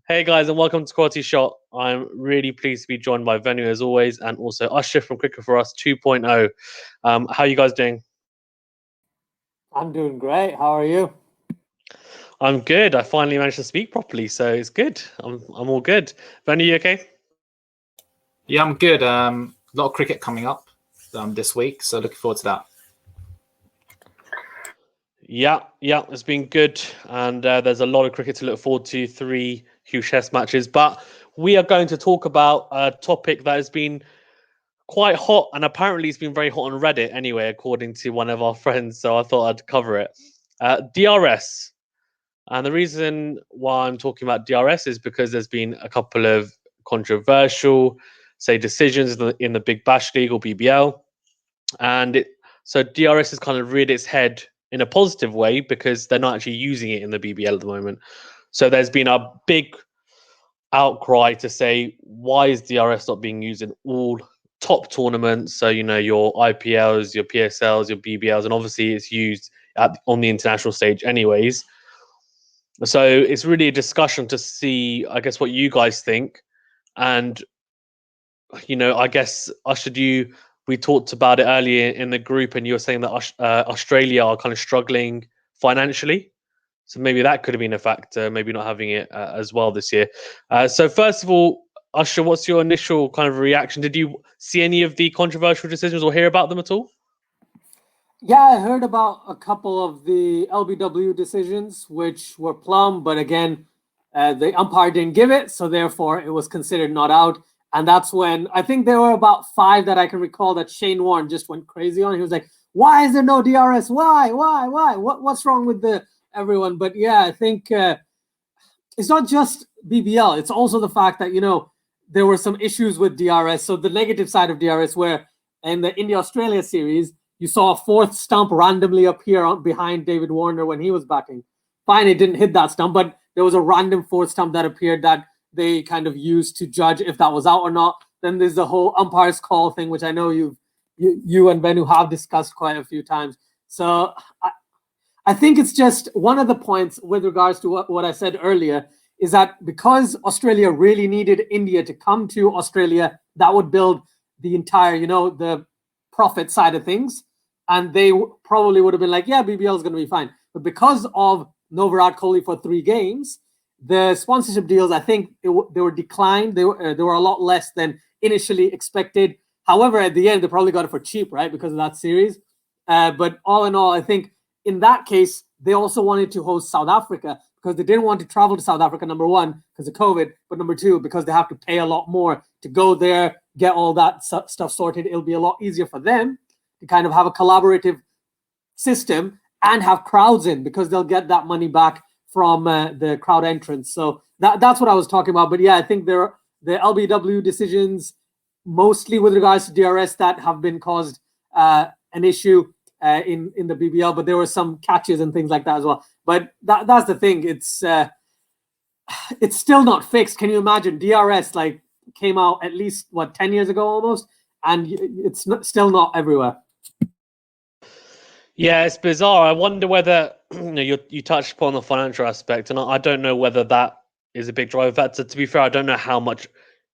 Hey guys, and welcome to Quality Shot. I'm really pleased to be joined by Venu as always, and also Usher from Cricket for Us 2.0. How are you guys doing? I'm doing great. How are you? I'm good. I finally managed to speak properly, so it's good. I'm all good. Venu, you okay? Yeah, I'm good. A lot of cricket coming up this week, so looking forward to that. Yeah, it's been good, and there's a lot of cricket to look forward to. Three huge Test matches, but we are going to talk about a topic that has been quite hot, and apparently it's been very hot on Reddit anyway, according to one of our friends. So I thought I'd cover it. DRS. And the reason why I'm talking about DRS is because there's been a couple of controversial, say, decisions in the Big Bash League or BBL, and so DRS has kind of reared its head in a positive way because they're not actually using it in the BBL at the moment. So there's been a big outcry to say why is DRS not being used in all top tournaments? So your IPLs, your PSLs, your BBLs, and obviously it's used on the international stage anyways. So it's really a discussion to see, I guess, what you guys think. And, I guess, Usher, we talked about it earlier in the group, and you were saying that Australia are kind of struggling financially. So maybe that could have been a factor, maybe not having it as well this year. So, first of all, Usher, what's your initial kind of reaction? Did you see any of the controversial decisions or hear about them at all? Yeah, I heard about a couple of the LBW decisions, which were plum, but again, the umpire didn't give it, so therefore it was considered not out. And that's when I think there were about five that I can recall that Shane Warne just went crazy on. He was like, "Why is there no DRS? Why? What's wrong with the everyone?" But yeah, I think it's not just BBL. It's also the fact that there were some issues with DRS. So the negative side of DRS, where in the India Australia series, you saw a fourth stump randomly appear behind David Warner when he was batting. Fine, it didn't hit that stump, but there was a random fourth stump that appeared that they kind of used to judge if that was out or not. Then there's the whole umpires call thing, which I know you and Venu have discussed quite a few times. So I think it's just one of the points with regards to what I said earlier is that because Australia really needed India to come to Australia, that would build the entire, the profit side of things. And they probably would have been like, yeah, BBL is going to be fine. But because of no Virat Kohli for 3 games, the sponsorship deals, I think they were declined. They were a lot less than initially expected. However, at the end, they probably got it for cheap, right? Because of that series. But all in all, I think in that case, they also wanted to host South Africa because they didn't want to travel to South Africa, number one, because of COVID, but number two, because they have to pay a lot more to go there, get all that stuff sorted. It'll be a lot easier for them to kind of have a collaborative system and have crowds in because they'll get that money back from the crowd entrance. So that's what I was talking about. But yeah, I think the LBW decisions, mostly with regards to DRS, that have been caused an issue in the BBL, but there were some catches and things like that as well. But that's the thing. It's still not fixed. Can you imagine? DRS came out at least 10 years ago almost, and it's still not everywhere. Yeah, it's bizarre. I wonder whether you touched upon the financial aspect, and I don't know whether that is a big driver factor. To be fair, I don't know how much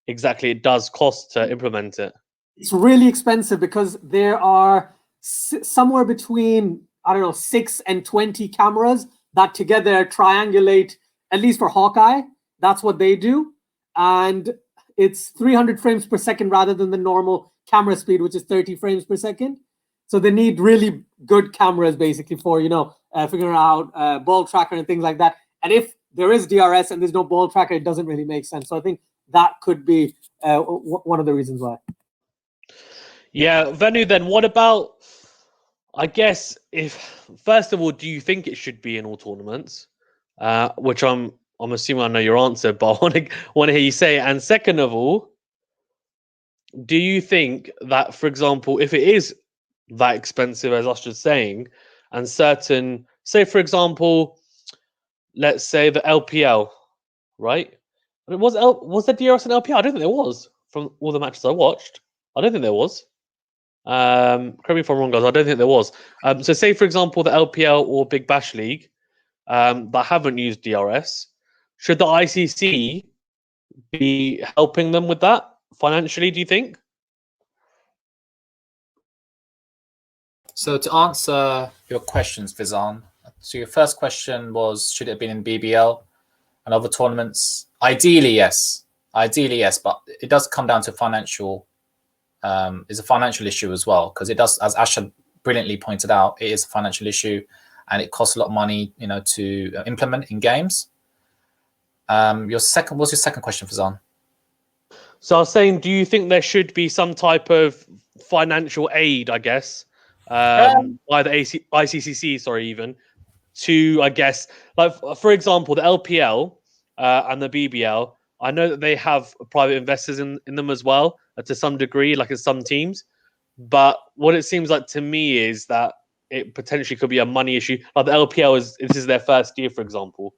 exactly it does cost to implement it. It's really expensive because there are somewhere between 6 and 20 cameras that together triangulate, at least for Hawkeye. That's what they do, and it's 300 frames per second rather than the normal camera speed, which is 30 frames per second. So they need really good cameras basically for figuring out ball tracker and things like that. And if there is DRS and there's no ball tracker, it doesn't really make sense. So I think that could be one of the reasons why. Yeah, Venu, then what about, I guess, if first of all, do you think it should be in all tournaments? Which I'm assuming I know your answer, but I want to hear you say it. And second of all, do you think that, for example, if it is that expensive as us just saying, and certain, say for example, let's say the LPL, right? I mean, was there DRS in LPL? I don't think there was from all the matches I watched. I don't think there was. Correct me if I'm wrong, guys. I don't think there was. So, say for example, the LPL or Big Bash League that haven't used DRS. should the ICC be helping them with that financially, do you think? So to answer your questions, Fizan, so your first question was, should it have been in BBL and other tournaments? Ideally, yes. Ideally, yes, but it does come down to financial. Is a financial issue as well, because it does, as Asha brilliantly pointed out, it is a financial issue, and it costs a lot of money, to implement in games. What's your second question, Fizan? So I was saying, do you think there should be some type of financial aid, I guess, by the ICCC, sorry, even to, I guess, like for example, the LPL and the BBL. I know that they have private investors in them as well, to some degree, like in some teams. But what it seems like to me is that it potentially could be a money issue. Like the LPL this is their first year, for example.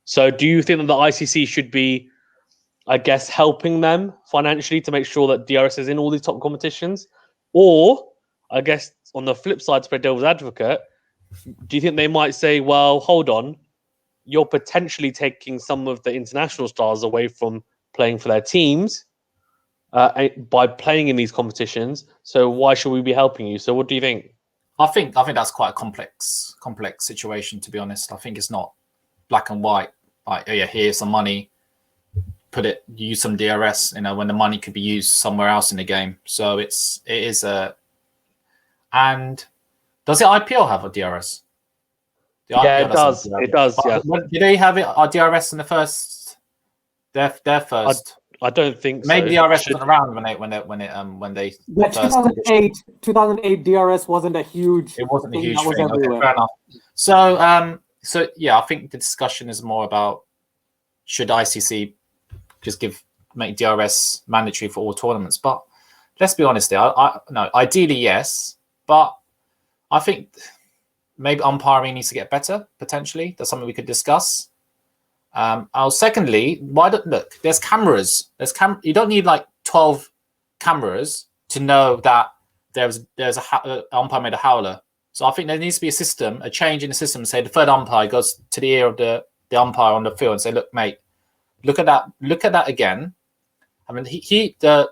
So do you think that the ICC should be, I guess, helping them financially to make sure that DRS is in all these top competitions? Or, I guess, on the flip side, to play devil's advocate, do you think they might say, well, hold on, you're potentially taking some of the international stars away from playing for their teams by playing in these competitions, so why should we be helping you? So what do you think? I think that's quite a complex situation, to be honest. I think it's not black and white. Like, oh yeah, here's some money, use some DRS, when the money could be used somewhere else in the game. So it is a. And does the IPL have a DRS? Yeah, it does. It does. Yeah. Did they have it? DRS in the first? Their first. I don't think maybe so. DRS wasn't around when they. Yeah, 2008 DRS wasn't a huge. It wasn't a huge thing. Okay, fair enough. So yeah, I think the discussion is more about, should ICC just make DRS mandatory for all tournaments? But let's be honest there. No, ideally yes, but I think maybe umpiring needs to get better. Potentially, that's something we could discuss. Secondly, look? There's cameras. You don't need like 12 cameras to know that there's a umpire made a howler. So I think there needs to be a change in the system. Say the third umpire goes to the ear of the umpire on the field and say, "Look, mate, look at that again." I mean,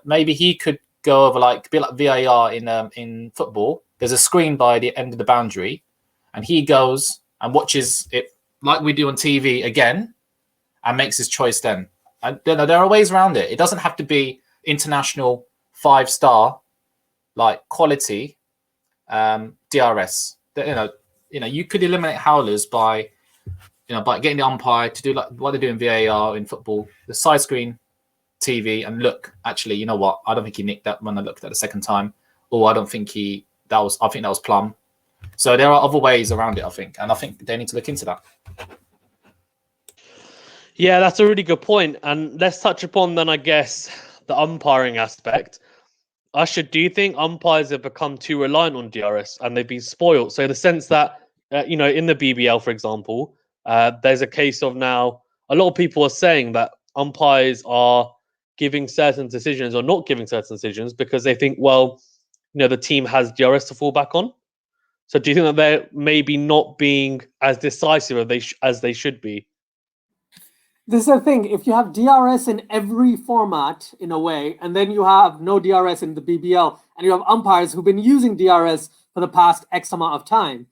maybe he could go over a bit like VAR in football. There's a screen by the end of the boundary, and he goes and watches it like we do on TV again, and makes his choice then. And there are ways around it. It doesn't have to be international 5-star quality DRS. You could eliminate howlers by getting the umpire to do like what they do in VAR in football, the side screen TV, and look, actually, you know what? I don't think he nicked that when I looked at it the second time, or I think that was plumb. So there are other ways around it, I think, and I think they need to look into that. Yeah, that's a really good point. And let's touch upon then, I guess, the umpiring aspect. Usher, do you think umpires have become too reliant on DRS and they've been spoiled? So in the sense that, in the BBL, for example, there's a case of now a lot of people are saying that umpires are giving certain decisions or not giving certain decisions because they think, well, the team has DRS to fall back on. So do you think that they're maybe not being as decisive as they should be? This is the thing. If you have DRS in every format in a way, and then you have no DRS in the BBL, and you have umpires who've been using DRS for the past X amount of time.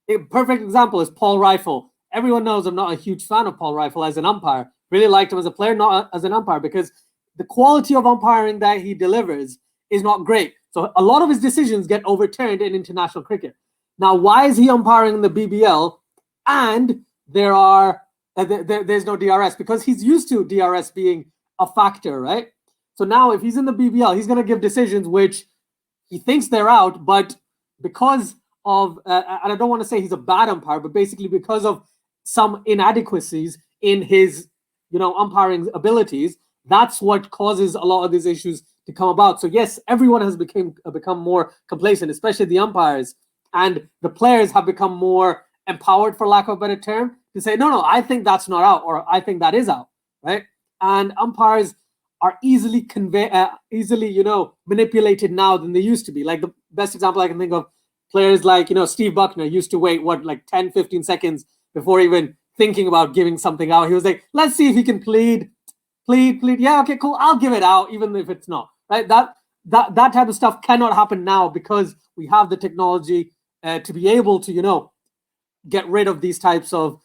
A perfect example is Paul Rifle. Everyone knows I'm not a huge fan of Paul Rifle as an umpire. Really liked him as a player, not as an umpire, because the quality of umpiring that he delivers is not great. So a lot of his decisions get overturned in international cricket. Now, why is he umpiring in the BBL and there's no DRS? Because he's used to DRS being a factor, right? So now if he's in the BBL, he's going to give decisions which he thinks they're out, but because of, and I don't want to say he's a bad umpire, but basically because of some inadequacies in his, umpiring abilities, that's what causes a lot of these issues to come about. So yes, everyone has become more complacent, especially the umpires, and the players have become more empowered, for lack of a better term, to say, no, I think that's not out, or I think that is out, right? And umpires are easily manipulated now than they used to be. Like the best example I can think of, players like, Steve Buckner used to wait, 10, 15 seconds before even thinking about giving something out. He was like, let's see if he can plead. Yeah, okay, cool. I'll give it out, even if it's not. Right? That type of stuff cannot happen now because we have the technology to be able to, get rid of these types of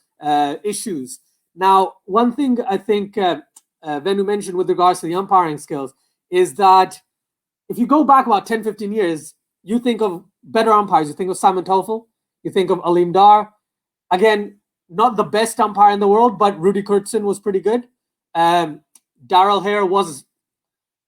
issues. Now, one thing I think Venu mentioned with regards to the umpiring skills is that if you go back about 10, 15 years, you think of better umpires. You think of Simon Toffel. You think of Aleem Dar. Again, not the best umpire in the world, but Rudy Kurtzen was pretty good. Darrell Hare was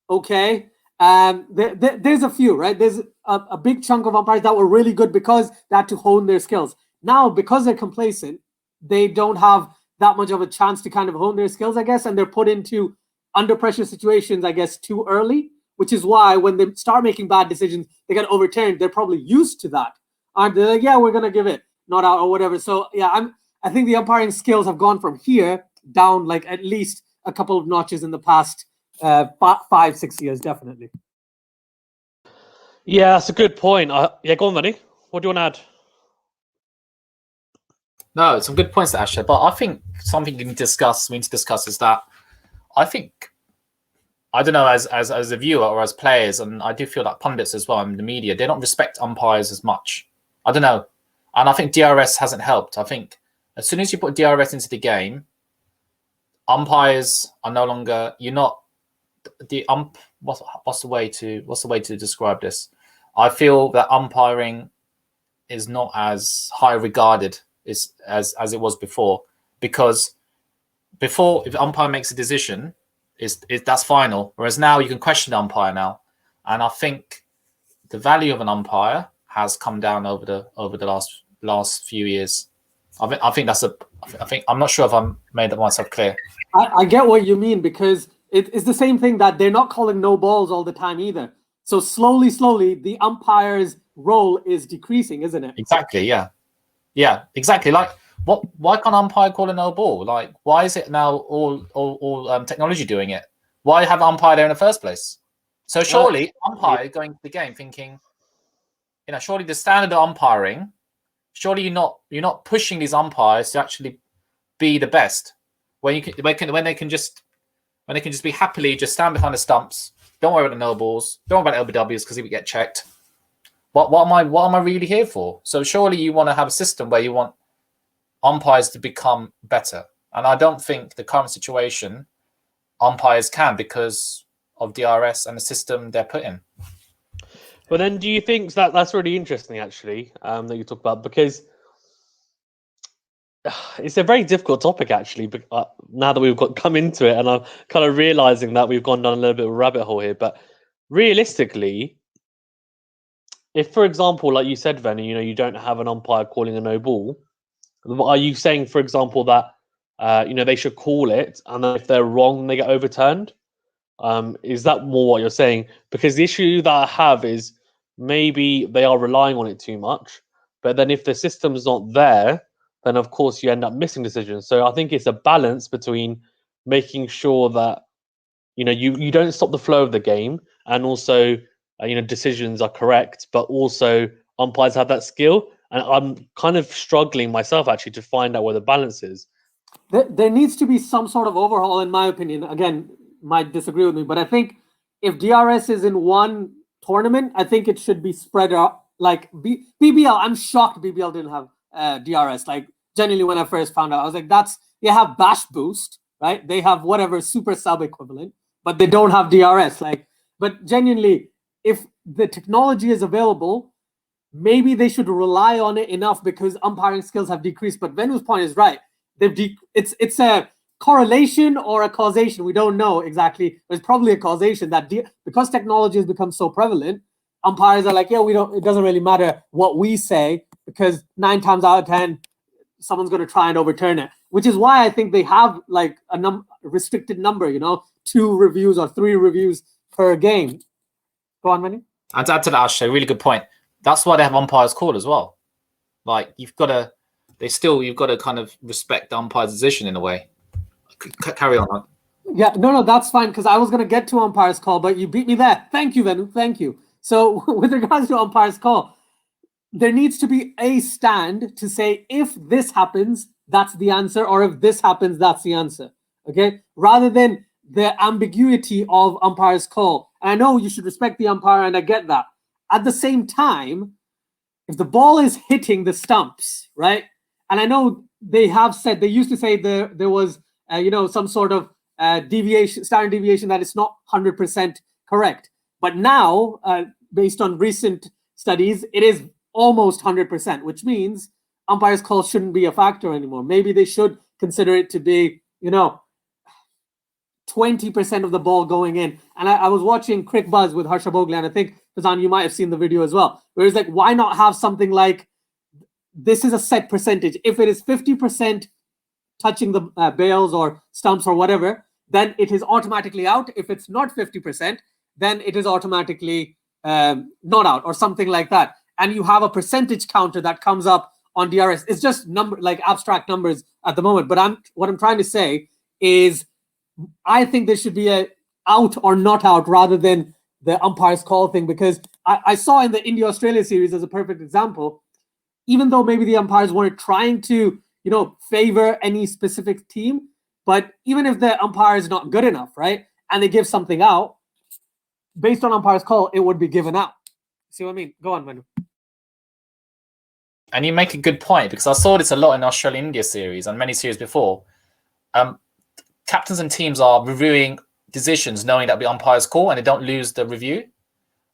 okay. There's a few, right? There's a big chunk of umpires that were really good because they had to hone their skills. Now, because they're complacent, they don't have that much of a chance to kind of hone their skills, I guess, and they're put into under pressure situations, I guess, too early, which is why when they start making bad decisions, they get overturned. They're probably used to that. Aren't they? Like, yeah, we're going to give it not out or whatever. So, yeah, I think the umpiring skills have gone from here down like at least a couple of notches in the past 5-6 years, definitely. Yeah, that's a good point. Yeah, go on, Vinny. What do you want to add? No, some good points, Asher. But I think something we need to discuss is that I think, I don't know, as a viewer or as players, and I do feel like pundits as well in the media, they don't respect umpires as much. I don't know. And I think DRS hasn't helped. I think as soon as you put DRS into the game, umpires are no longer, what's the way to describe this? I feel that umpiring is not as high regarded as it was before, because before, if the umpire makes a decision, that's final, whereas now you can question the umpire now. And I think the value of an umpire has come down over the last few years. I think I'm not sure if I'm made myself clear. I get what you mean, because it's the same thing that they're not calling no balls all the time either. So slowly, the umpire's role is decreasing, isn't it? Exactly. Yeah, exactly. Like, why can't umpire call a no ball? Like, why is it now all technology doing it? Why have umpire there in the first place? So surely umpire going to the game thinking, surely the standard of umpiring, surely you're not pushing these umpires to actually be the best. When they can just be happily just stand behind the stumps. Don't worry about the no balls. Don't worry about LBWs because he would get checked. What am I really here for? So surely you want to have a system where you want umpires to become better. And I don't think the current situation umpires can, because of DRS and the system they're put in. But then do you think that's really interesting, actually, that you talk about, because it's a very difficult topic, actually, but now that we've come into it, and I'm kind of realizing that we've gone down a little bit of a rabbit hole here. But realistically, if, for example, like you said, Venu, you don't have an umpire calling a no ball, are you saying, for example, that they should call it, and then if they're wrong, they get overturned? Is that more what you're saying? Because the issue that I have is maybe they are relying on it too much, but then if the system's not there, then of course you end up missing decisions. So I think it's a balance between making sure that you don't stop the flow of the game, and also decisions are correct, but also umpires have that skill. And I'm kind of struggling myself, actually, to find out where the balance is. There needs to be some sort of overhaul, in my opinion. Again, might disagree with me, but I think if DRS is in one tournament, I think it should be spread out. Like BBL, I'm shocked BBL didn't have DRS. Like, genuinely, when I first found out, I was like, they have Bash Boost, right? They have whatever super sub equivalent, but they don't have DRS. But genuinely, if the technology is available, maybe they should rely on it enough, because umpiring skills have decreased. But Venu's point is right. It's a correlation or a causation. We don't know exactly. There's probably a causation that because technology has become so prevalent, umpires are like, it doesn't really matter what we say, because 9 times out of 10, someone's going to try and overturn it. Which is why I think they have like a restricted number, 2 reviews or 3 reviews per game. Go on, Manny. And to add to that, Ashley, really good point. That's why they have umpires call as well. Like, you've got to kind of respect the umpire's decision in a way. Carry on. Yeah, no, that's fine, because I was going to get to umpire's call, but you beat me there. Thank you, Venu. Thank you. So with regards to umpire's call, there needs to be a stand to say, if this happens, that's the answer, or if this happens, that's the answer. Okay, rather than the ambiguity of umpire's call. And I know you should respect the umpire, and I get that. At the same time, if the ball is hitting the stumps, right? And I know they used to say there was, some sort of deviation, standard deviation that is not 100% correct. But now, based on recent studies, it is almost 100%, which means umpire's call shouldn't be a factor anymore. Maybe they should consider it to be, 20% of the ball going in. And I was watching Crick Buzz with Harsha Bogle, and I think, Fazan, you might have seen the video as well, where it's like, why not have something like, this is a set percentage. If it is 50% touching the bails or stumps or whatever, then it is automatically out. If it's not 50%, then it is automatically not out, or something like that. And you have a percentage counter that comes up on DRS. It's just abstract numbers at the moment. But what I'm trying to say is, I think there should be a out or not out rather than the umpire's call thing, because I saw in the India-Australia series as a perfect example, even though maybe the umpires weren't trying to, favor any specific team, but even if the umpire is not good enough, right, and they give something out, based on umpire's call, it would be given out. See what I mean? Go on, Venu. And you make a good point, because I saw this a lot in the Australia-India series and many series before. Captains and teams are reviewing decisions knowing that'll be umpire's call, and they don't lose the review.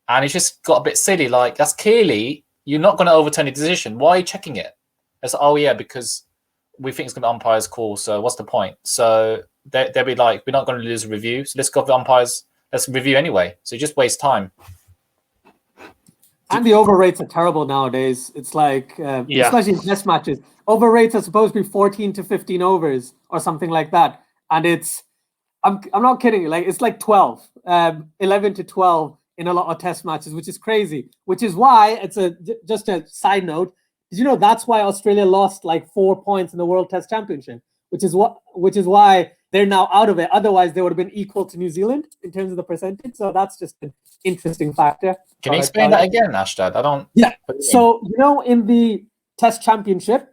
And it's just got a bit silly. Like, that's clearly, you're not going to overturn the decision. Why are you checking it? It's like, oh yeah, because we think it's going to be umpire's call, so what's the point? So they'll be like, we're not going to lose a review, so let's go for umpires, let's review anyway. So you just waste time. And the over rates are terrible nowadays. It's like, especially in test matches, over rates are supposed to be 14 to 15 overs or something like that. And it's, I'm not kidding you, like, it's like 12, 11 to 12 in a lot of test matches, which is crazy. Which is why, just a side note, did you know that's why Australia lost like 4 points in the World Test Championship? Which is why they're now out of it. Otherwise, they would have been equal to New Zealand in terms of the percentage. So that's just an interesting factor. Can you explain that again, Ashdad? I don't. Yeah. So, in the Test Championship,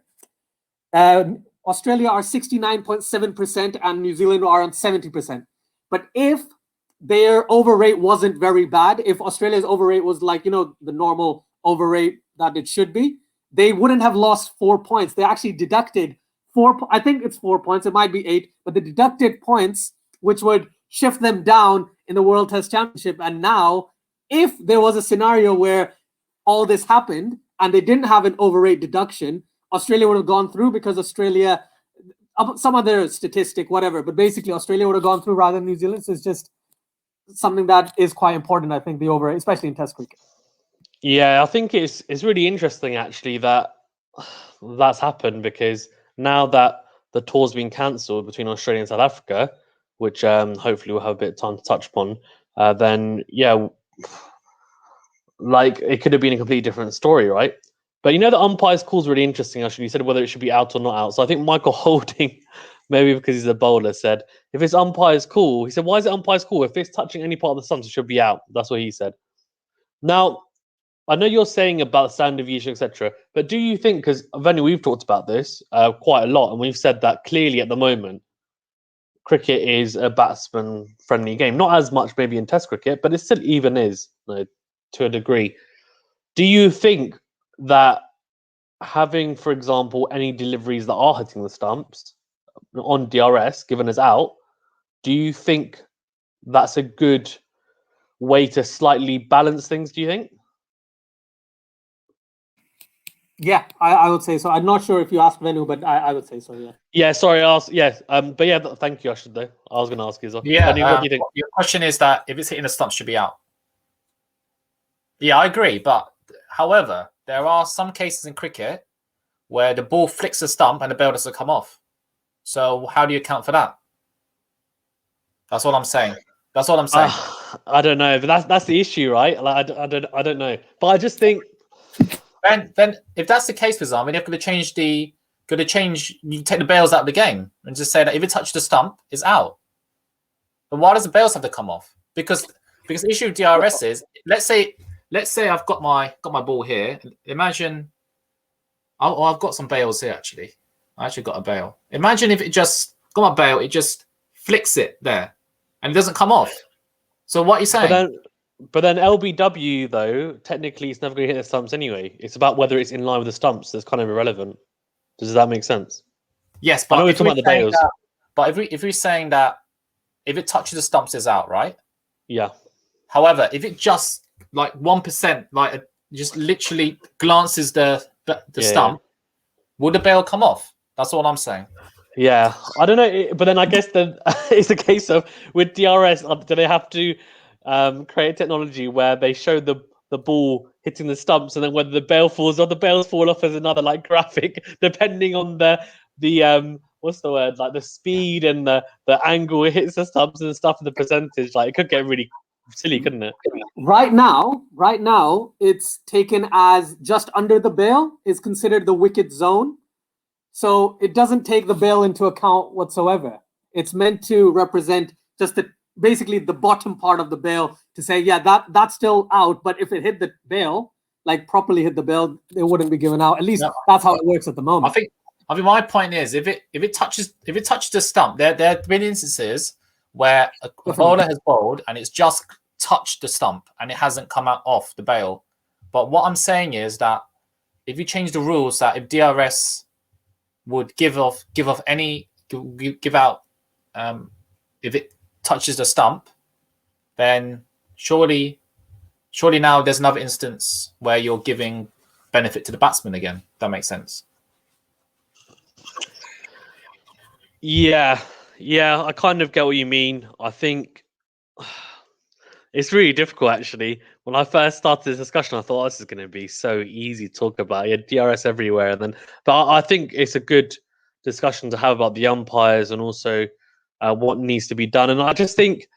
Australia are 69.7% and New Zealand are on 70%. But if their over rate wasn't very bad, if Australia's over rate was like, the normal over rate that it should be, they wouldn't have lost 4 points. They actually deducted I think it's 4 points. It might be 8, but they deducted points, which would shift them down in the World Test Championship. And now, if there was a scenario where all this happened and they didn't have an over rate deduction, Australia would have gone through, because Australia, some other statistic, whatever, but basically Australia would have gone through rather than New Zealand. So it's just something that is quite important, I think, the over, especially in Test cricket. Yeah, I think it's really interesting actually that that's happened, because now that the tour's been cancelled between Australia and South Africa, which hopefully we'll have a bit of time to touch upon, then yeah, like, it could have been a completely different story, right? But the umpire's call is really interesting, actually. You said whether it should be out or not out. So I think Michael Holding, maybe because he's a bowler, said, if it's umpire's call, he said, why is it umpire's call? If it's touching any part of the stumps, it should be out. That's what he said. Now, I know you're saying about standard deviation, etc., but do you think, because Venu, we've talked about this quite a lot, and we've said that clearly at the moment, cricket is a batsman-friendly game. Not as much maybe in Test cricket, but it still even is, to a degree. Do you think that having, for example, any deliveries that are hitting the stumps on DRS, given as out, do you think that's a good way to slightly balance things, do you think? Yeah, I would say so. I'm not sure if you asked Venu, but I would say so, yeah. Yeah, sorry, I asked, yeah. But yeah, thank you, I should though. I was going to ask you as well. Yeah, Venu, what do you think? Your question is that if it's hitting the stump, should be out. Yeah, I agree. But however, there are some cases in cricket where the ball flicks the stump and the bail doesn't come off. So how do you account for that? That's all I'm saying. That's all I'm saying. I don't know, but that's the issue, right? Like, I don't know. But I just think, then if that's the case, for example, you're going to change. You take the bails out of the game and just say that if it touched the stump, it's out. But why does the bails have to come off? Because the issue with DRS is, let's say I've got my ball here. Imagine, I've got some bails here actually. I actually got a bail. Imagine if it just got my bail, it just flicks it there, and it doesn't come off. So what are you saying? But then LBW though, technically it's never going to hit the stumps anyway. It's about whether it's in line with the stumps. That's kind of irrelevant. Does that make sense? Yes, I know but we're if talking we're about the saying bails. that, but if we're saying that if it touches the stumps, it's out, right? Yeah. However, if it just like 1%, like just literally glances the stump, would the bail come off? That's all I'm saying. Yeah, I don't know, but then I guess then it's a case of with DRS, do they have to create technology where they show the ball hitting the stumps, and then whether the bail falls or the bails fall off as another like graphic, depending on the what's the word, like the speed and the angle it hits the stumps and stuff, and the percentage, like it could get really silly, couldn't it? Right now, it's taken as just under the bail is considered the wicket zone. So it doesn't take the bail into account whatsoever. It's meant to represent just basically the bottom part of the bail to say, yeah, that's still out. But if it hit the bail, like properly hit the bail, it wouldn't be given out. At least that's how it works at the moment. I think my point is if it touches the stump, there have been instances where a bowler has bowled and it's just touched the stump and it hasn't come out off the bail. But what I'm saying is that if you change the rules, that if DRS would give out if it touches the stump, then surely now there's another instance where you're giving benefit to the batsman again. That makes sense. Yeah, I kind of get what you mean. I think it's really difficult, actually. When I first started this discussion, I thought, oh, this is going to be so easy to talk about. Yeah, DRS everywhere, and then, but I think it's a good discussion to have about the umpires and also what needs to be done. And I just think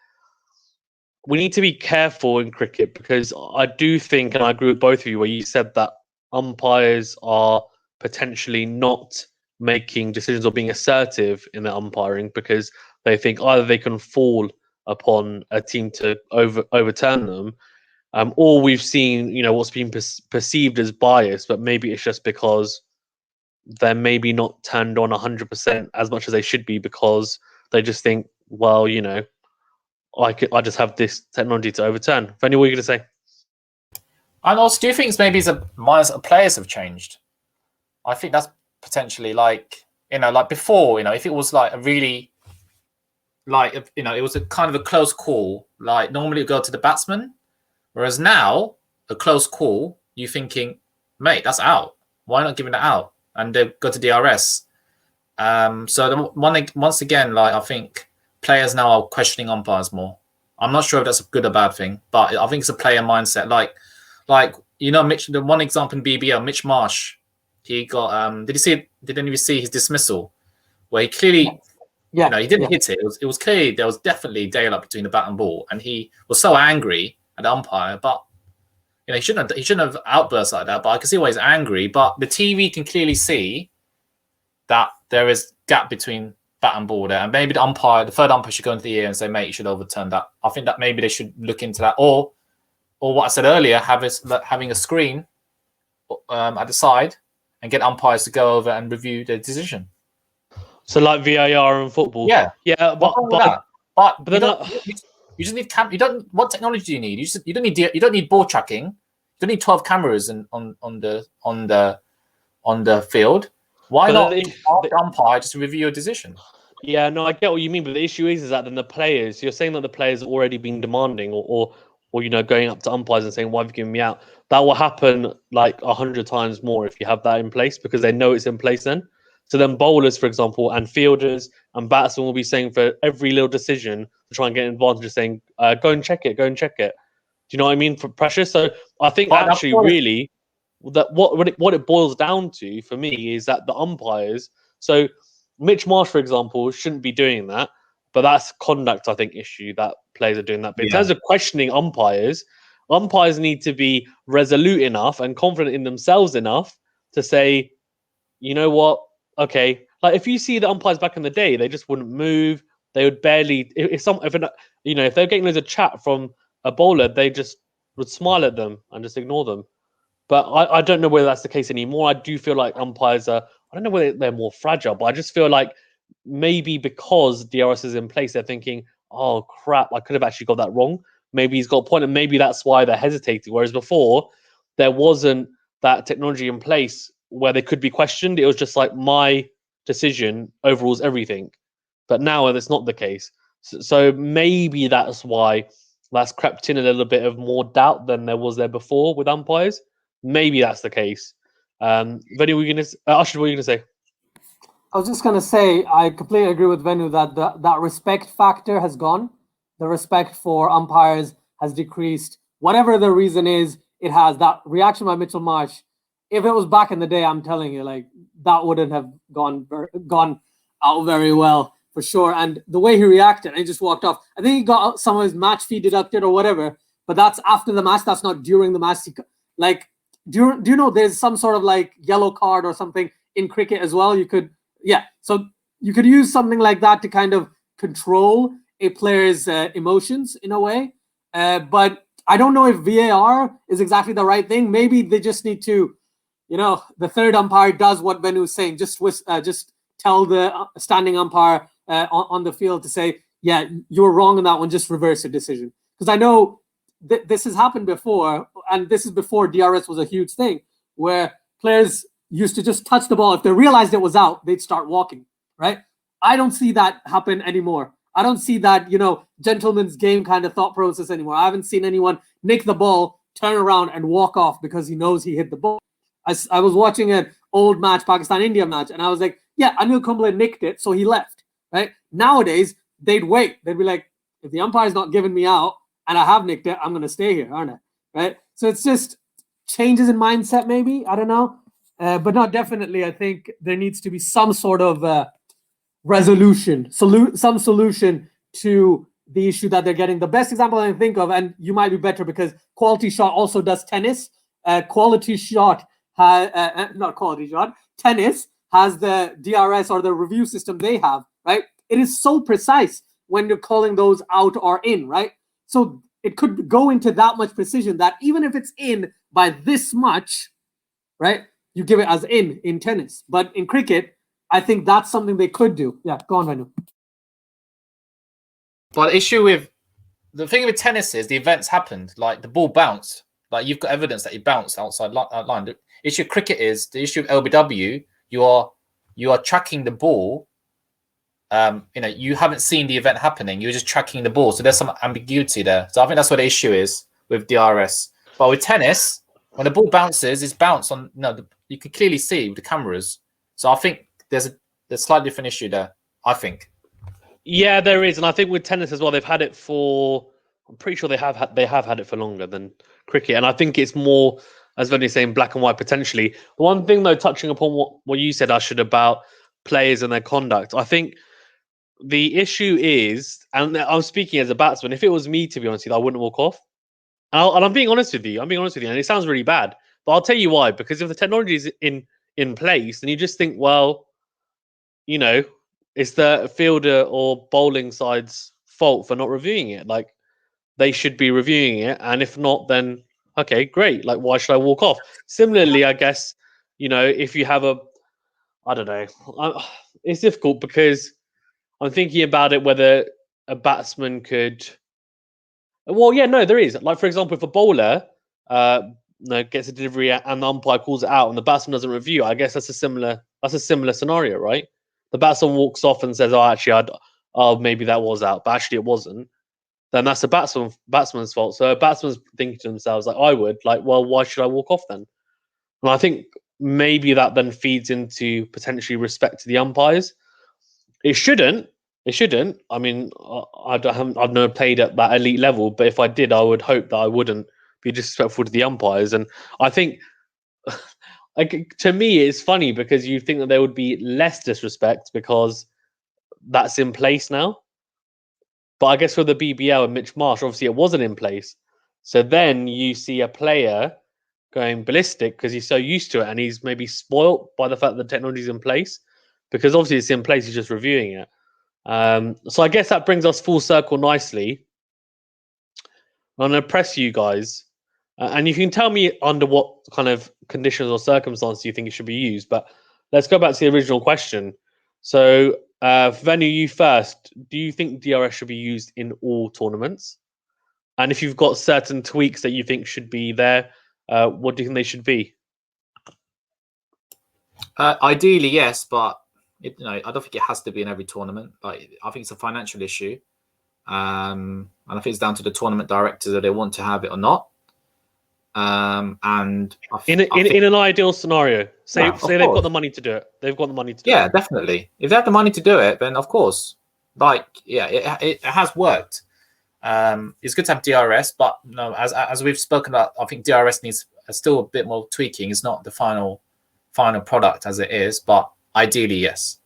we need to be careful in cricket, because I do think, and I agree with both of you, where you said that umpires are potentially not making decisions or being assertive in their umpiring because they think either they can fall upon a team to overturn them, or we've seen, what's been perceived as bias, but maybe it's just because they're maybe not turned on 100% as much as they should be, because they just think, well, I just have this technology to overturn. Venu, what are you going to say? And also, do you think maybe the players have changed? I think that's potentially like before, if it was like a really it was a kind of a close call, like normally it would go to the batsman, whereas now a close call, you're thinking, mate, that's out. Why not giving it out? And they go to DRS. So once again, I think players now are questioning umpires more. I'm not sure if that's a good or bad thing, but I think it's a player mindset. Mitch. The one example in BBL, Mitch Marsh, he got. Did any of you see his dismissal, where he clearly, he didn't hit it. It was clearly there was definitely daylight between the bat and ball, and he was so angry at the umpire. But he shouldn't have outbursts like that. But I can see why he's angry. But the TV can clearly see that there is gap between bat and ball there, and maybe the third umpire should go into the ear and say, "Mate, you should overturn that." I think that maybe they should look into that, or what I said earlier, having a screen at the side and get umpires to go over and review the decision. So like VAR in football. Yeah, but you just need you don't. What technology do you need? You don't need ball tracking. You don't need 12 cameras on the field. Why not the umpire just review your decision? Yeah, no, I get what you mean, but the issue is that then the players, you're saying that the players have already been demanding or going up to umpires and saying, why have you given me out? That will happen like 100 times more if you have that in place, because they know it's in place then. So then bowlers, for example, and fielders and batsmen will be saying for every little decision to try and get an advantage, saying, go and check it. Do you know what I mean? For pressure. So I think really that what it boils down to for me is that the umpires, so Mitch Marsh, for example, shouldn't be doing that, but that's conduct, I think, issue that players are doing that. But in terms of questioning umpires need to be resolute enough and confident in themselves enough to say, you know what, okay. Like if you see the umpires back in the day, they just wouldn't if they're getting loads of chat from a bowler, they just would smile at them and just ignore them. But I don't know whether that's the case anymore. I do feel like umpires are I don't know whether they're more fragile, but I just feel like maybe because DRS is in place, they're thinking, oh crap, I could have actually got that wrong. Maybe he's got a point, and maybe that's why they're hesitating. Whereas before, there wasn't that technology in place where they could be questioned. It was just like my decision overrules everything. But now that's not the case. So maybe that's why that's crept in a little bit of more doubt than there was there before with umpires. Maybe that's the case. Venu, Ashid, what were you gonna say? I was just gonna say I completely agree with Venu that that respect factor has gone. The respect for umpires has decreased. Whatever the reason is, it has. That reaction by Mitchell Marsh, if it was back in the day, I'm telling you, like that wouldn't have gone out very well for sure. And the way he reacted, and he just walked off. I think he got some of his match fee deducted or whatever, but that's after the match. That's not during the match. Like, do you know there's some sort of like yellow card or something in cricket as well? So you could use something like that to kind of control a player's emotions in a way. But I don't know if VAR is exactly the right thing. Maybe they just need to, the third umpire does what Venu is saying. Just tell the standing umpire on the field to say, yeah, you were wrong on that one. Just reverse your decision. Because I know this has happened before, and this is before DRS was a huge thing, where players used to just touch the ball. If they realized it was out, they'd start walking, right? I don't see that happen anymore. I don't see that, gentleman's game kind of thought process anymore. I haven't seen anyone nick the ball, turn around and walk off because he knows he hit the ball. I was watching an old match, Pakistan-India match, and I was like, yeah, Anil Kumble nicked it, so he left, right? Nowadays, they'd wait. They'd be like, if the umpire's not giving me out and I have nicked it, I'm going to stay here, aren't I? Right? So it's just changes in mindset, maybe. I don't know. But not definitely. I think there needs to be some sort of resolution, some solution to the issue that they're getting. The best example I can think of, and you might be better because Quality Shot also does tennis. Quality Shot not Quality Shot. Tennis has the DRS or the review system they have, right? It is so precise when you're calling those out or in, right? So it could go into that much precision that even if it's in by this much, right, you give it as in tennis. But in cricket, I think that's something they could do. Yeah, go on, Venu. But the thing with tennis is the events happened. Like the ball bounced. Like you've got evidence that he bounced outside line. The issue of cricket is the issue of LBW. You are tracking the ball. You haven't seen the event happening. You're just tracking the ball. So there's some ambiguity there. So I think that's what the issue is with DRS. But with tennis, when the ball bounces, it's bounced on. You can clearly see with the cameras. So I think there's a slightly different issue there. I think. Yeah, there is, and I think with tennis as well, they've had it for. I'm pretty sure they have had it for longer than cricket, and I think it's more, as Venny saying, black and white potentially. The one thing though, touching upon what you said, Ashid, about players and their conduct, I think the issue is, and I'm speaking as a batsman. If it was me, to be honest with you, I wouldn't walk off. And I'm being honest with you. And it sounds really bad, but I'll tell you why. Because if the technology is in place, then you just think, well, it's the fielder or bowling side's fault for not reviewing it. Like, they should be reviewing it, and if not, then okay, great. Like, why should I walk off? Similarly, I guess, if you have I don't know, it's difficult because I'm thinking about it whether a batsman could. Well, yeah, no, there is. Like, for example, if a bowler gets a delivery and the umpire calls it out and the batsman doesn't review, I guess that's a similar scenario, right? The batsman walks off and says, "Oh, actually, maybe that was out, but actually it wasn't." Then that's the batsman's fault. So a batsman's thinking to themselves, like, I would, like, well, why should I walk off then? And I think maybe that then feeds into potentially respect to the umpires. It shouldn't. I mean, I've never played at that elite level, but if I did, I would hope that I wouldn't be disrespectful to the umpires. And I think, like, to me, it's funny because you think that there would be less disrespect because that's in place now. But I guess with the BBL and Mitch Marsh, obviously it wasn't in place. So then you see a player going ballistic because he's so used to it and he's maybe spoilt by the fact that the technology's in place. Because obviously it's in place, he's just reviewing it. So I guess that brings us full circle nicely. I'm going to press you guys. And you can tell me under what kind of conditions or circumstances you think it should be used. But let's go back to the original question. So, Venu, you first. Do you think DRS should be used in all tournaments? And if you've got certain tweaks that you think should be there, what do you think they should be? Ideally, yes, but I don't think it has to be in every tournament. Like, I think it's a financial issue, and I think it's down to the tournament directors if they want to have it or not. And in an ideal scenario, say they've got the money to do it. They've got the money to do it. Yeah, definitely. If they have the money to do it, then of course, it has worked. It's good to have DRS, but no, as we've spoken about, I think DRS needs still a bit more tweaking. It's not the final product as it is, but ideally, yes.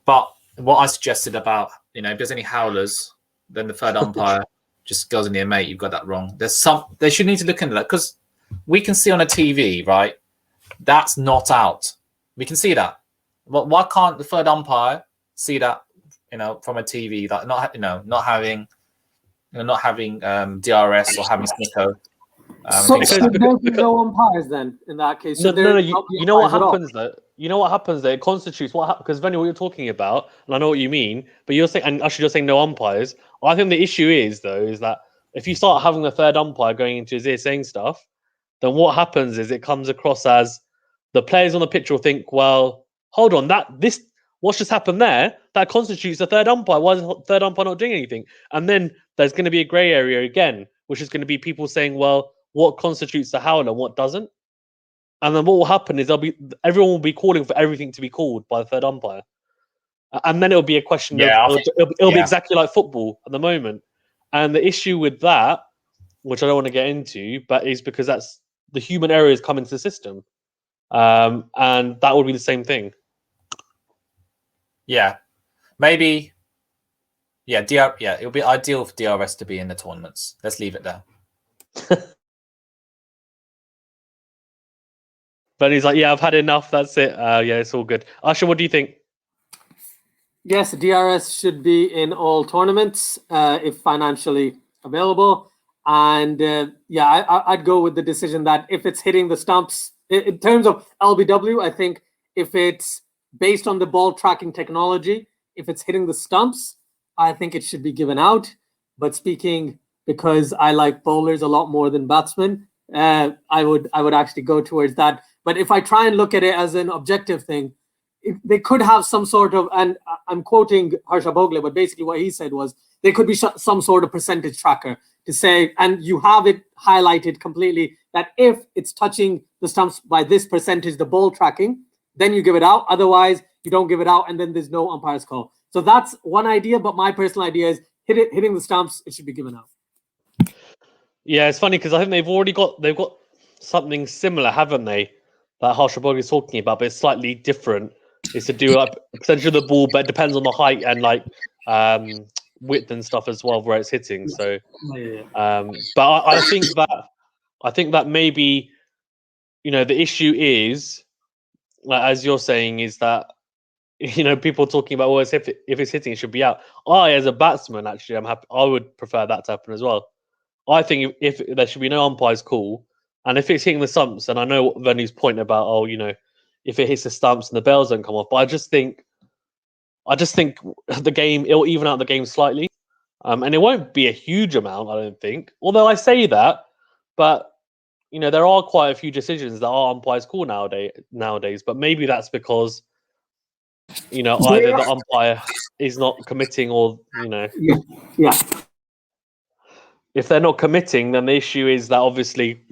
But what I suggested about, if there's any howlers, then the third umpire just goes in there, mate, you've got that wrong. They should need to look into that, because we can see on a TV, right? That's not out. We can see that. But why can't the third umpire see that, from a TV, like not having DRS or having Snicko? So there be no umpires then in that case? So no. You know what happens though? You know what happens there? It constitutes because Venu, what you're talking about, and I know what you mean, but you're saying, and actually you're saying no umpires. I think the issue is that if you start having the third umpire going into his ear saying stuff, then what happens is it comes across as the players on the pitch will think, well, hold on, what's just happened there? That constitutes the third umpire. Why is the third umpire not doing anything? And then there's going to be a grey area again, which is going to be people saying, well, what constitutes the howler and what doesn't? And then what will happen is everyone will be calling for everything to be called by the third umpire. And then it'll be a question of it'll be exactly like football at the moment. And the issue with that, which I don't want to get into, but is because that's the human error is coming to the system. And that would be the same thing. Yeah. Maybe. Yeah, it would be ideal for DRS to be in the tournaments. Let's leave it there. But he's like, yeah, I've had enough. That's it. Yeah, it's all good. Asha, what do you think? Yes, DRS should be in all tournaments if financially available. And I'd go with the decision that if it's hitting the stumps, in terms of LBW, I think if it's based on the ball tracking technology, if it's hitting the stumps, I think it should be given out. But speaking because I like bowlers a lot more than batsmen, I would actually go towards that. But if I try and look at it as an objective thing, they could have some sort of, and I'm quoting Harsha Bhogle, but basically what he said was there could be some sort of percentage tracker to say, and you have it highlighted completely, that if it's touching the stumps by this percentage, the ball tracking, then you give it out. Otherwise, you don't give it out, and then there's no umpire's call. So that's one idea, but my personal idea is hitting the stumps, it should be given out. Yeah, it's funny because I think they've got something similar, haven't they? That Harsha Bhogle is talking about, but it's slightly different. It's to do like percentage of the ball, but it depends on the height and like width and stuff as well where it's hitting. So, but I think that maybe the issue is, like, as you're saying, is that people talking about, well, if it's hitting, it should be out. I, as a batsman, actually, I'm happy. I would prefer that to happen as well. I think if there should be no umpire's call, and if it's hitting the stumps, and I know what Venu's point about, if it hits the stumps and the bells don't come off, but I just think the game, it'll even out the game slightly, and it won't be a huge amount, I don't think. Although I say that, but there are quite a few decisions that are umpires call nowadays, but maybe that's because either the umpire is not committing or yeah. If they're not committing, then the issue is that obviously,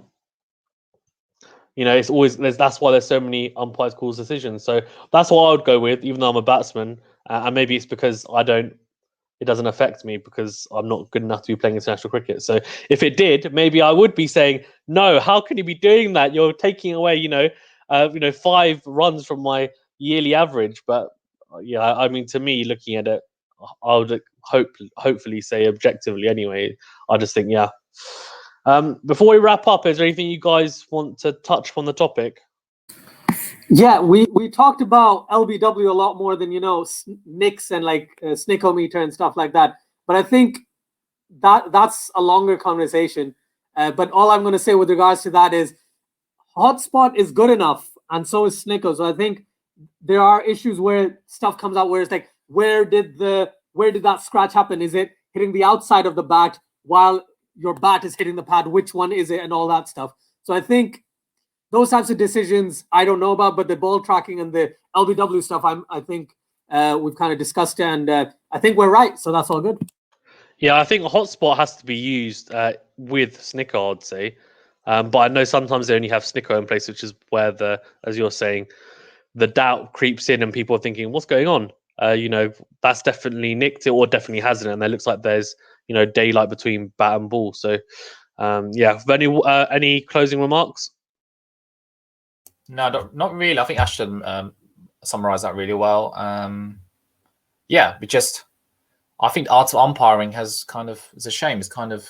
it's always that's why there's so many umpires calls decisions. So that's what I would go with, even though I'm a batsman, and maybe it's because it doesn't affect me because I'm not good enough to be playing international cricket. So if it did, maybe I would be saying, no, how can you be doing that? You're taking away, 5 runs from my yearly average. But yeah, I mean, to me, looking at it, I would hopefully say objectively anyway. I just think, yeah. Before we wrap up, is there anything you guys want to touch on the topic? Yeah, we talked about LBW a lot more than nicks and like snickometer and stuff like that. But I think that's a longer conversation. But all I'm going to say with regards to that is hotspot is good enough. and so is Snicker. So I think there are issues where stuff comes out where it's like, where did that scratch happen? Is it hitting the outside of the bat while your bat is hitting the pad? Which one is it, and all that stuff? So I think those types of decisions I don't know about, but the ball tracking and the LBW stuff, I think we've kind of discussed it, and I think we're right. So that's all good. Yeah, I think a hotspot has to be used with Snicker, I'd say. But I know sometimes they only have Snicker in place, which is where as you're saying, the doubt creeps in and people are thinking, what's going on? That's definitely nicked it or definitely hasn't. And it looks like there's, daylight between bat and ball. So, any closing remarks? No, not really. I think Ashton summarized that really well. I think the art of umpiring it's a shame. It's kind of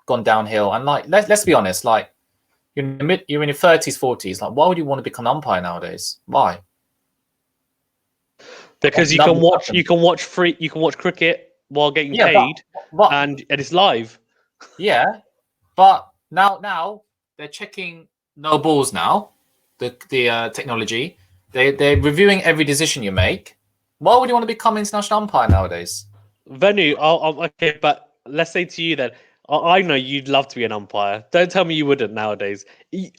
gone downhill. And like, let's be honest, like you're in your 30s, 40s. Like, why would you want to become an umpire nowadays? Why? Because you can watch cricket while getting paid, and it's live. Yeah, but now they're checking no balls now. The technology, they're reviewing every decision you make. Why would you want to become an international umpire nowadays? Venu, okay, but let's say to you then, I know you'd love to be an umpire. Don't tell me you wouldn't nowadays.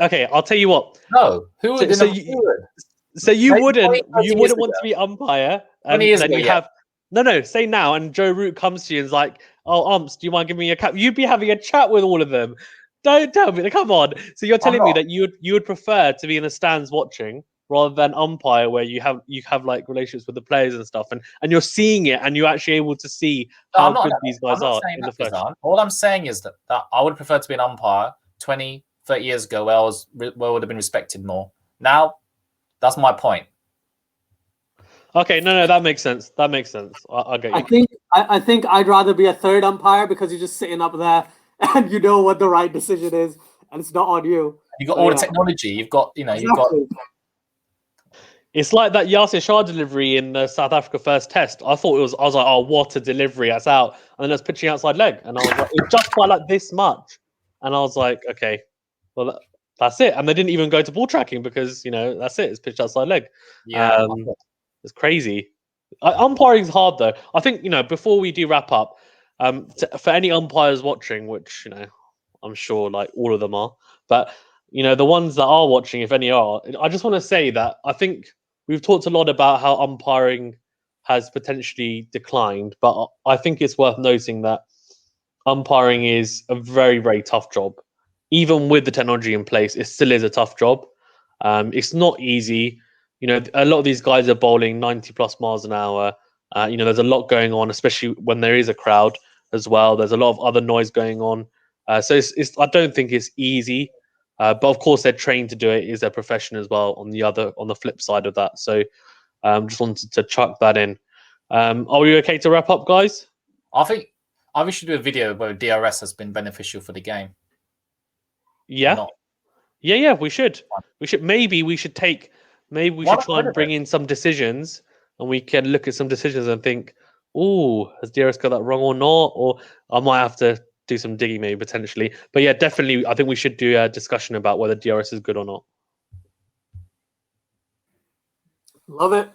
Okay, I'll tell you what. No, who would? So you wouldn't want to be umpire, and then you have no. Say now, and Joe Root comes to you and is like, "Oh, umps, do you mind giving me a cap?" You'd be having a chat with all of them. Don't tell me. Come on. So you're telling me that you would prefer to be in the stands watching rather than umpire, where you have like relationships with the players and stuff, and you're seeing it, and you're actually able to see how good these guys are in the flesh. All I'm saying is that I would prefer to be an umpire 20, 30 years ago, where I would have been respected more. Now, that's my point. Okay, no, that makes sense. That makes sense. I get you. I think I'd rather be a third umpire because you're just sitting up there and you know what the right decision is, and it's not on you. You've got all the technology. You've got, Exactly. It's like that Yasir Shah delivery in the South Africa first test. I was like, oh, what a delivery, that's out. And then I was pitching outside leg. And I was like, it's just by like this much. And I was like, okay, well, that's it. And they didn't even go to ball tracking because, that's it. It's pitched outside leg. Yeah. It's crazy. Umpiring is hard, though. I think, before we do wrap up, for any umpires watching, which, I'm sure like all of them are, but, the ones that are watching, if any are, I just want to say that I think we've talked a lot about how umpiring has potentially declined, but I think it's worth noting that umpiring is a very, very tough job. Even with the technology in place, it still is a tough job. It's not easy. A lot of these guys are bowling 90 plus miles an hour. There's a lot going on, especially when there is a crowd as well. There's a lot of other noise going on. So I don't think it's easy. But of course, they're trained to do it. Is their profession as well. On the flip side of that, so just wanted to chuck that in. Are we okay to wrap up, guys? I think we should do a video where DRS has been beneficial for the game. Yeah, we should. Maybe we should try and bring in some decisions, and we can look at some decisions and think, "Oh, has DRS got that wrong or not?" Or I might have to do some digging maybe potentially. But yeah, definitely I think we should do a discussion about whether DRS is good or not. Love it.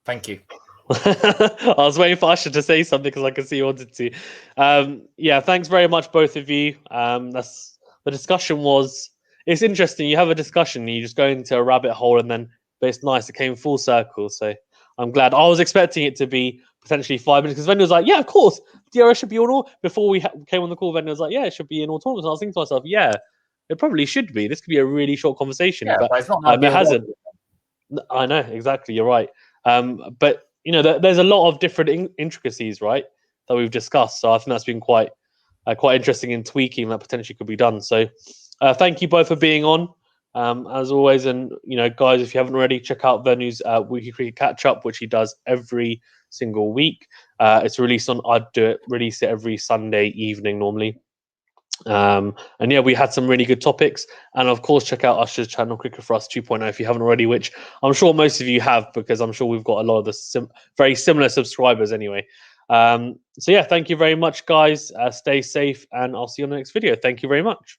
Thank you. I was waiting for Usher to say something because I could see you wanted to. Yeah, thanks very much, both of you. The discussion was, it's interesting. You have a discussion, you just go into a rabbit hole, but it's nice. It came full circle. So I'm glad. I was expecting it to be potentially 5 minutes because Venu was like, yeah, of course, DRS should be on all. Before we came on the call, Venu was like, yeah, it should be in all tournaments. And I was thinking to myself, yeah, it probably should be. This could be a really short conversation, but it's not it hasn't. I know, exactly. You're right. But there's a lot of different intricacies, right, that we've discussed. So I think that's been quite interesting in tweaking that potentially could be done. So thank you both for being on. As always, and guys, if you haven't already, check out Venu's weekly cricket catch up, which he does every single week. It's released on release it every Sunday evening normally. And yeah, we had some really good topics, and of course check out Usher's channel Cricket for Us 2.0 if you haven't already, which I'm sure most of you have, because I'm sure we've got a lot of the very similar subscribers anyway. So yeah, thank you very much, guys. Stay safe, and I'll see you on the next video. Thank you very much.